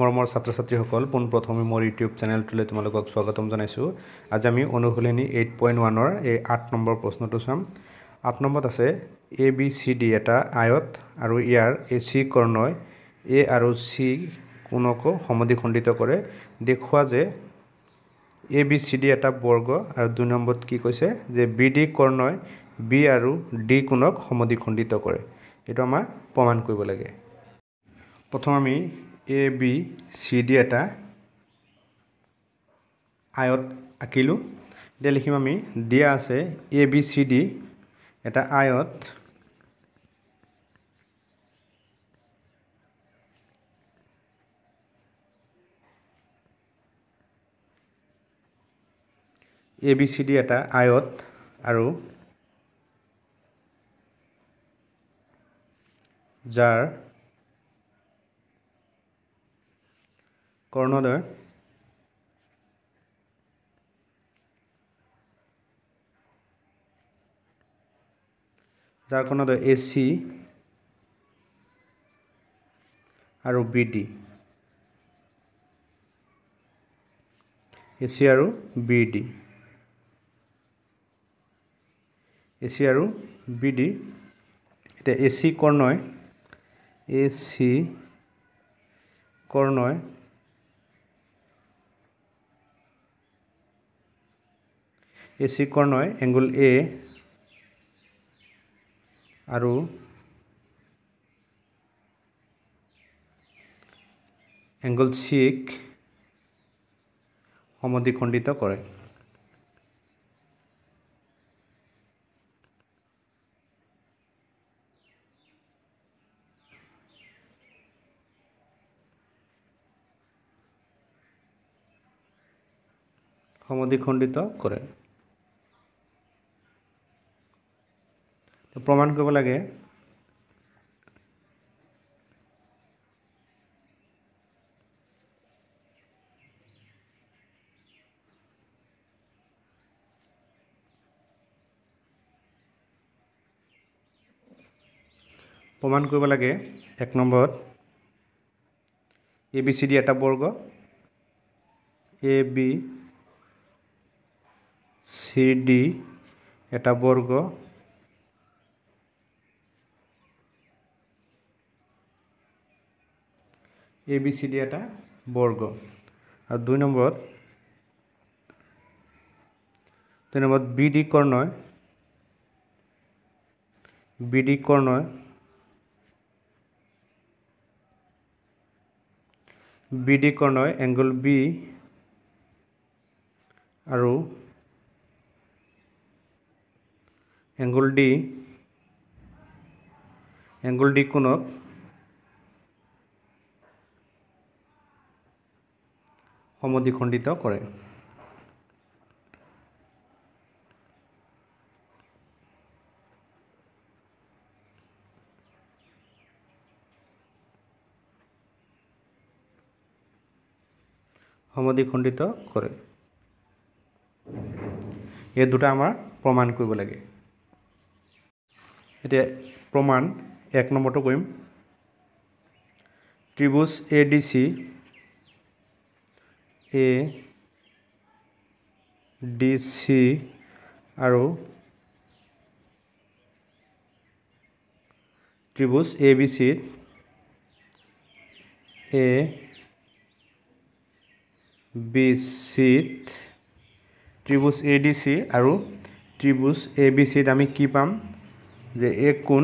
মৰমৰ ছাত্ৰ-ছাত্ৰীসকল পোনপ্ৰথমে মোৰ ইউটিউব চেনেলটোলৈ তোমালোকক স্বাগতম জনাইছোঁ। আজি আমি অনুশীলনী 8.1ৰ এই 8 নম্বৰ প্ৰশ্নটো চাম। 8 নম্বৰত আছে ABCD এটা আয়ত আৰু ইয়াৰ AC কৰ্ণই A আৰু C কোণকো সমদ্বিখণ্ডিত কৰে। দেখুওৱা যে ABCD এটা বৰ্গ আৰু 2 নম্বৰত কি কৈছে যে BD কৰ্ণই B আৰু D কোণক সমদ্বিখণ্ডিত কৰে। এইটো আমাৰ প্ৰমাণ কৰিব লাগে। প্ৰথম আমি ABCD এটা আয়ত আঁকিলোঁ। এতিয়া লিখিম আমি দিয়া আছে ABCD এটা আয়ত ABCD এটা আয়ত আৰু যাৰ কৰ্ণদ্বয় AC আৰু BD AC আৰু BD এতিয়া AC কৰ্ণই এংগল A আৰু এংগল C ক সমদ্বিখণ্ডিত কৰে। প্ৰমাণ কৰিব লাগে এক নম্বৰত ABCD এটা বৰ্গ ABCD এটা বৰ্গ ABCD এটা বৰ্গ আৰু 2 নম্বৰত BD কৰ্ণই এংগল B আৰু এংগল D কোণক সমদ্বিখণ্ডিত কৰে। এই দুটা আমাৰ প্ৰমাণ কৰিব লাগে। এতিয়া প্ৰমাণ 1 নম্বৰটো কৰিম। ত্ৰিভুজ ADC আৰু ত্ৰিভুজ ABC ত্ৰিভুজ ADC আৰু ত্ৰিভুজ ABC ত আমি কি পাম যে এই কোণ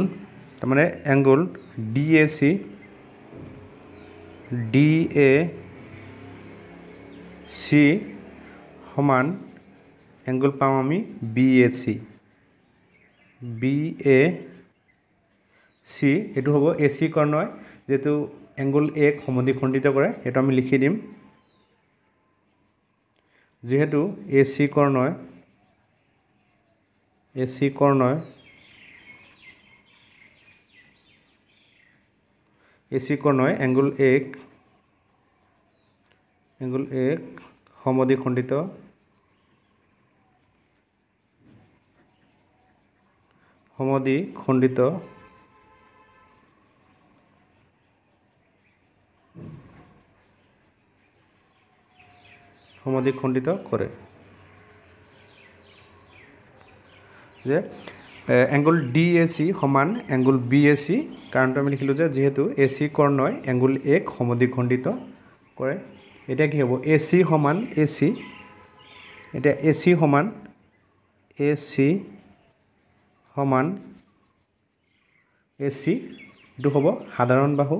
তাৰমানে এংগল DAC সমান এংগল পাম আমি BAC এইটো হ'ব AC কৰ্ণই যেটো এংগল A ক সমদ্বিখণ্ডিত কৰে। এইটো আমি লিখি দিম যেহেতু AC কৰ্ণই এংগল A ক সমদ্বিখণ্ডিত সমদ্বিখণ্ডিত কৰে যে এংগল DAC সমান এংগল BAC কাৰণটো আমি লিখিলোঁ যে যিহেতু AC কৰ্ণই এংগল A ক সমদ্বিখণ্ডিত কৰে এতিয়া কি হ'ব AC সমান AC এতিয়া AC সমান AC এইটো হ'ব সাধাৰণ বাহু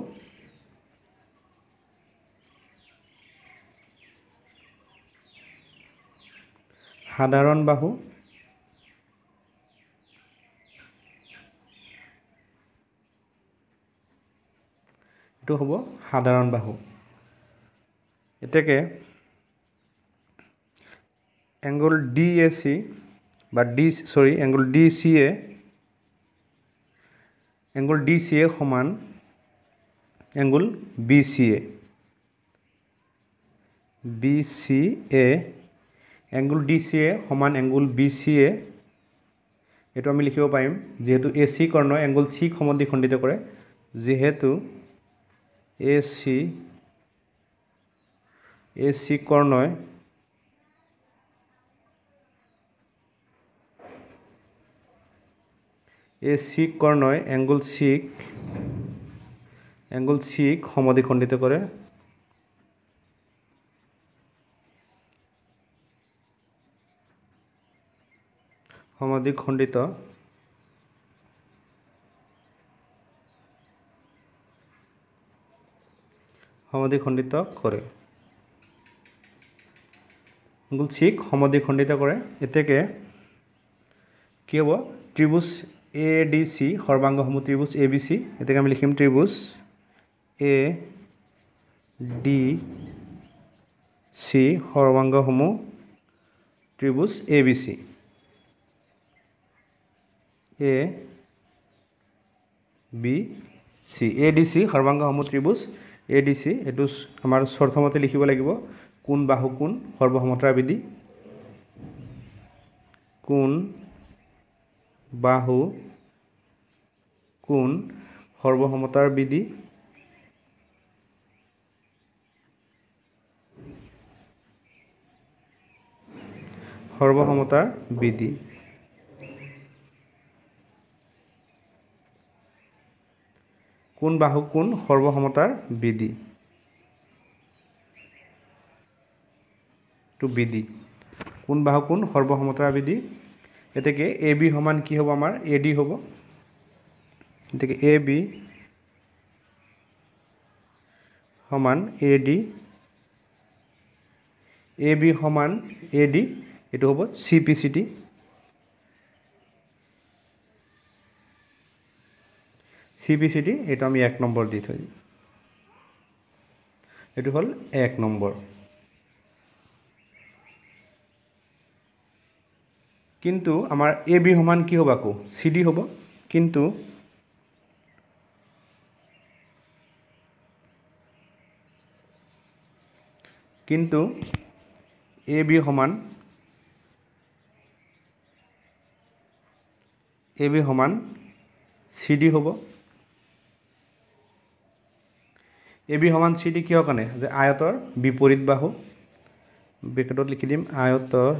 এইটো হ'ব সাধাৰণ বাহু এতেকে এংগল DAC বা এংগল DCA সমান এংগল BCA এংগল DCA সমান এংগল BCA এইটো আমি লিখিব পাৰিম যেহেতু AC কৰ্ণ এংগল C ক সমদ্বিখণ্ডিত কৰে যেহেতু AC কৰ্ণই এংগল C ক সমদ্বিখণ্ডিত কৰে সমদ্বিখণ্ডিত কৰে এংগল C ক সমদ্বিখণ্ডিত কৰে এতেকে কি হ'ব ত্ৰিভুজ ADC সৰ্বাংগসমূহ ত্ৰিভুজ ABC এতেকে আমি লিখিম ত্ৰিভুজ ADC সৰ্বাংগসমূহ ত্ৰিভুজ ABC ADC সৰ্বাংগসমূহ ত্ৰিভুজ ADC এটো আমাৰ প্ৰথমতে লিখিব লাগিব কোন বাহু কোন সৰ্বসমতাৰ বিধি কোন বাহু কোন সৰ্বসমতাৰ বিধি কোন বাহু কোন সৰ্বসমতাৰ বিধি টু বিধি কোন বাহু কোন সৰ্বসমতাৰ বিধি এতেকে AB সমান কি হ'ব আমাৰ AD হ'ব এতেকে AB সমান AD এটো হ'ব CPCT এটো আমি 1 নম্বৰ দি থৈ এটো হল 1 নম্বৰ কিন্তু আমাৰ AB সমান কি হ'ব আকো CD হ'ব কিন্তু AB সমান CD হ'ব AB সমান CD কিয় কাৰণে যে আয়তৰ বিপৰীত বাহু ব্ৰেকেটত লিখি দিম আয়তৰ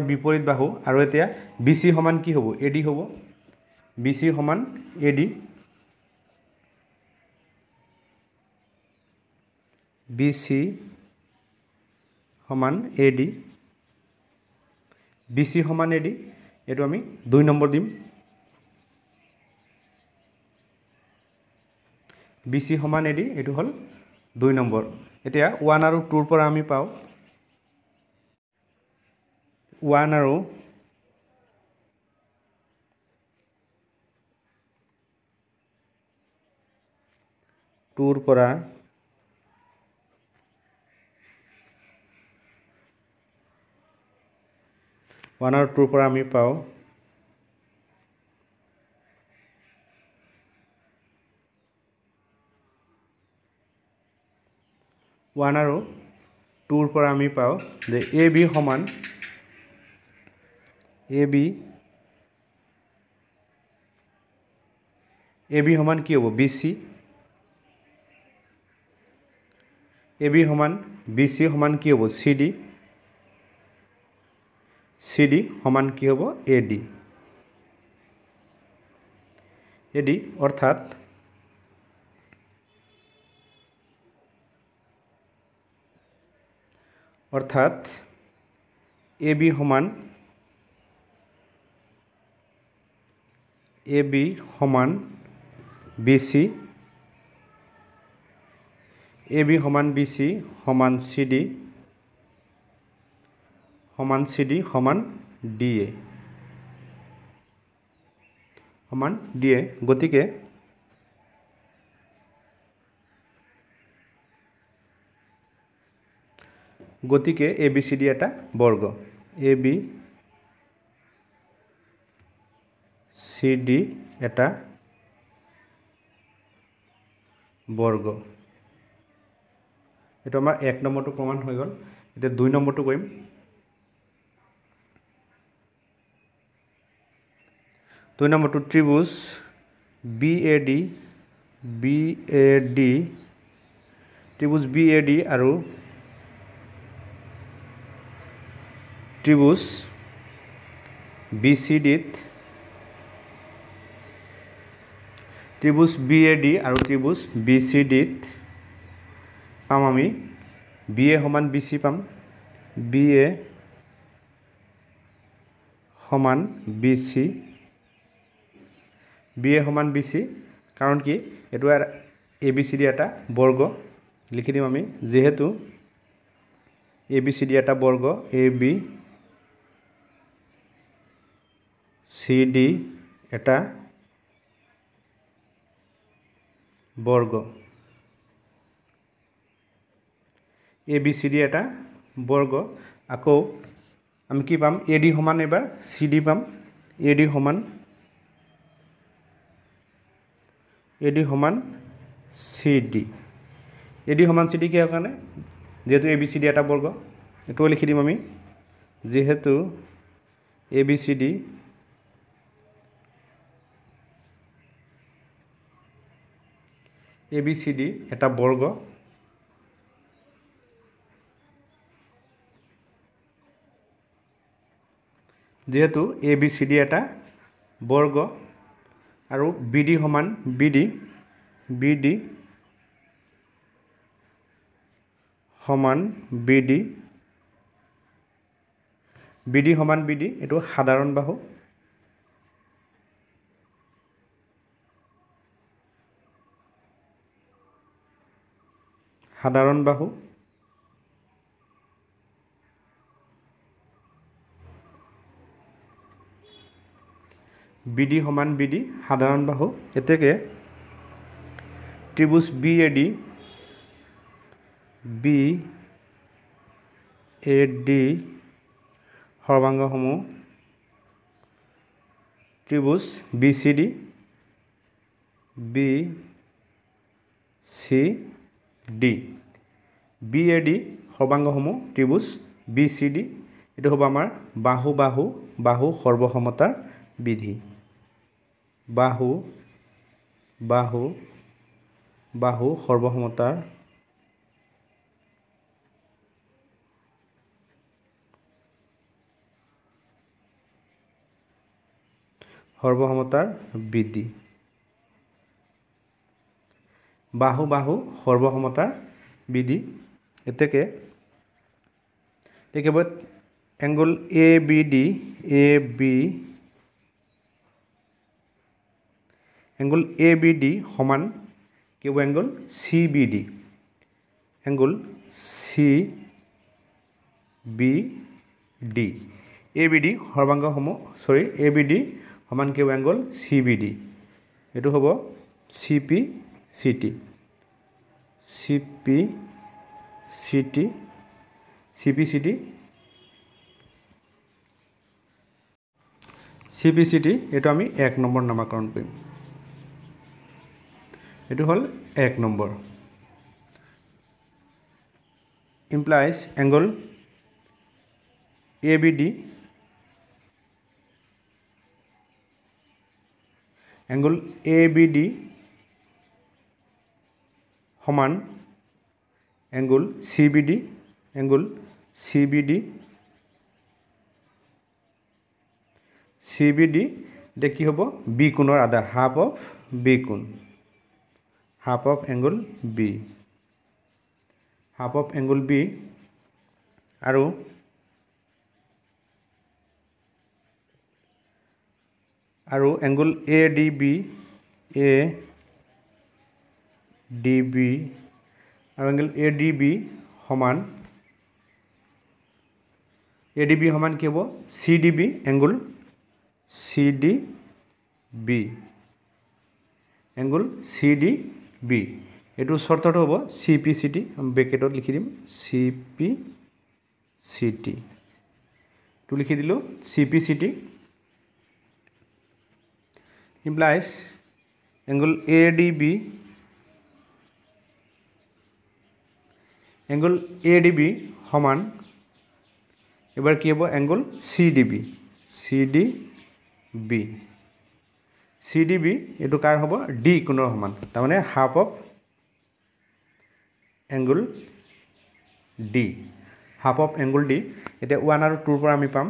বিপৰীত বাহু আৰু এতিয়া BC সমান কি হ'ব AD হ'ব BC সমান AD BC সমান AD এটো আমি 2 নম্বৰ দিম BC সমান AD এটো হল 2 নম্বৰ এতিয়া 1 আৰু 2 ৰ পৰা আমি পাও 1 আৰু 2 ৰ পৰা 1 আৰু 2 ৰ পৰা আমি পাও 1 আৰু 2 পৰা আমি পাওঁ যে AB সমান AB সমান কি হ'ব BC AB সমান BC সমান কি হ'ব CD সমান কি হ'ব AD অৰ্থাৎ AB সমান BC AB সমান BC সমান CD সমান DA গতিকে ABCD এটা বৰ্গ ABCD এটা বৰ্গ এটা আমাৰ 1 নম্বৰটো প্ৰমাণ হৈ গ'ল এতিয়া 2 নম্বৰটো কৰিম 2 নম্বৰটো ত্ৰিভুজ BAD আৰু ত্ৰিভুজ BCD ত্ৰিভুজ BAD আৰু ত্ৰিভুজ BCD পাম আমি BA সমান BC পাম BA সমান BC কাৰণ কি এটো ABCD এটা বৰ্গ লিখি দিম আমি যেহেতু ABCD এটা বৰ্গ ABCD এটা বৰ্গ ABCD এটা বৰ্গ আকৌ আমি কি পাম AD সমান এবাৰ CD পাম AD সমান CD কি কাৰণে যেহেতু ABCD এটা বৰ্গ এটো লিখি দিম আমি যেহেতু ABCD এটা বৰ্গ যেহেতু ABCD এটা বৰ্গ আৰু BD সমান BD এটো সাধাৰণ বাহু BD সমান BD সাধাৰণ বাহু এতেকে ত্ৰিভুজ BAD সৰ্বাংগসমূহ ত্ৰিভুজ BCD BAD সৰ্বাংগসমূহ ত্ৰিভুজ BCD এটো হ'ব আমাৰ বাহু সৰ্বসমতাৰ বিধি বাহু সৰ্বসমতাৰ বিধি বাহু সৰ্বসমতাৰ বিধি এতেকে এংগল ABD সমান কি হ'ব এংগল CBD ABD সৰ্বাংগসমূহ ABD সমান কি হ'ব এংগল CBD এটো হ'ব CPCT এটো আমি 1 নম্বৰ নামাকৰণ কৰিম এটো হল 1 নম্বৰ implies angle ABD সমান angle CBD এটা কি হ'ব B কোণৰ আধা half of B কোণ half of angle B আৰু angle ADB আৰু angle ADB সমান কি হ'ব CDB angle CDB এটো শৰ্তটো হ'ব CPCT আমি ব্ৰেকেটত লিখি দিম CPCT তো লিখি দিলো CPCT implies angle ADB সমান এবাৰ কি হ'ব angle CDB এটো কাৰ হ'ব D কোণৰ সমান তাৰ মানে half of angle D এতিয়া 1 আৰু 2 ৰ পৰা আমি পাম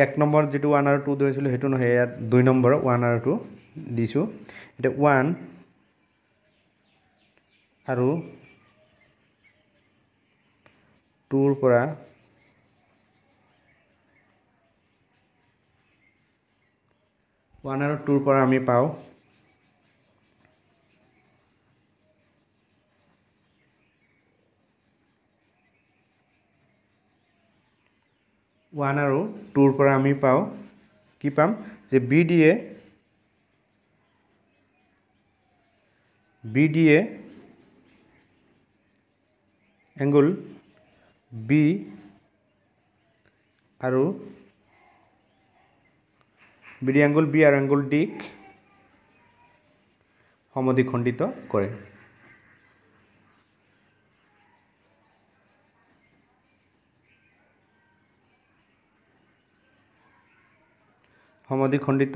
এক নম্বৰ যেটো 1 আৰু 2 ধৰিছিল হেতু নহয় ইয়াত 2 নম্বৰ 1 আৰু 2 দিছো এটা 1 আৰু 2 ৰ পৰা 1 আৰু 2 ৰ পৰা আমি পাও 1 আৰু 2 ৰ পৰা আমি পাও কি পাম যে BDA angle B আৰু BD angle B আৰু angle D সমদ্বিখণ্ডিত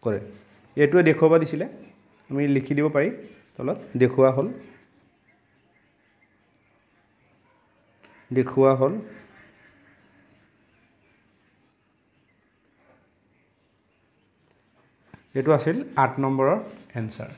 কৰে এটোৱে দেখুৱাব দিছিলে আমি লিখি দিব পাৰি তলত দেখুৱা হল এটো আছিল 8 নম্বৰৰ এনসাৰ